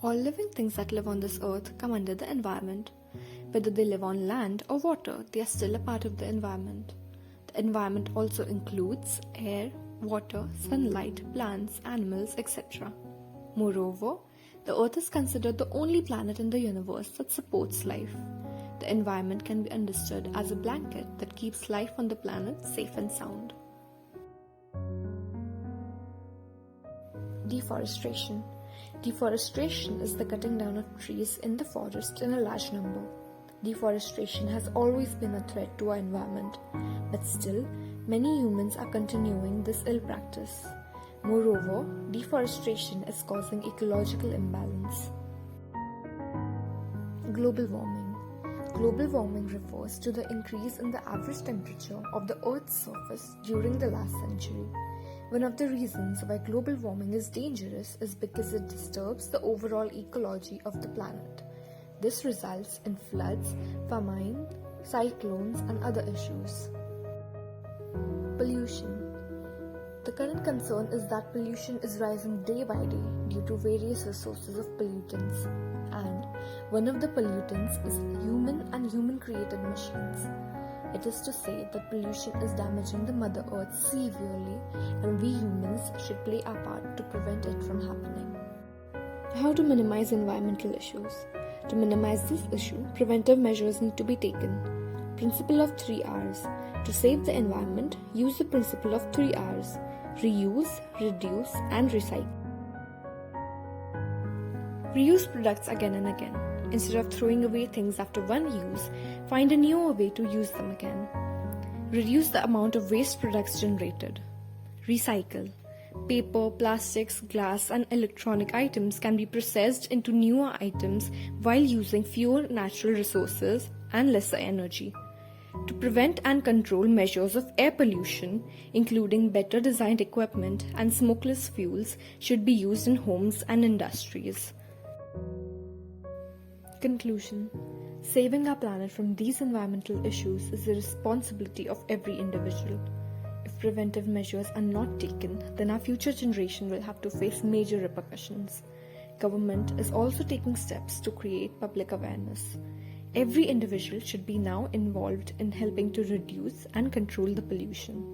All living things that live on this earth come under the environment. Whether they live on land or water, they are still a part of the environment. The environment also includes air, water, sunlight, plants, animals, etc. Moreover, the earth is considered the only planet in the universe that supports life. The environment can be understood as a blanket that keeps life on the planet safe and sound. Deforestation. Deforestation is the cutting down of trees in the forest in a large number. Deforestation has always been a threat to our environment, but still, many humans are continuing this ill practice. Moreover, deforestation is causing ecological imbalance. Global warming. Global warming refers to the increase in the average temperature of the Earth's surface during the last century. One of the reasons why global warming is dangerous is because it disturbs the overall ecology of the planet. This results in floods, famine, cyclones, and other issues. Pollution. The current concern is that pollution is rising day by day due to various sources of pollutants, and one of the pollutants is human and human-created machines. It is to say that pollution is damaging the Mother Earth severely, and we humans should play our part to prevent it from happening. How to minimize environmental issues? To minimize this issue, preventive measures need to be taken. Principle of 3 R's. To save the environment, use the principle of 3 R's. Reuse, reduce, and recycle. Reuse products again and again. Instead of throwing away things after one use, find a newer way to use them again. Reduce the amount of waste products generated. Recycle. Paper, plastics, glass, and electronic items can be processed into newer items while using fewer natural resources and lesser energy. To prevent and control measures of air pollution, including better designed equipment and smokeless fuels, should be used in homes and industries. Conclusion. Saving our planet from these environmental issues is the responsibility of every individual. If preventive measures are not taken, then our future generation will have to face major repercussions. Government is also taking steps to create public awareness. Every individual should be now involved in helping to reduce and control the pollution.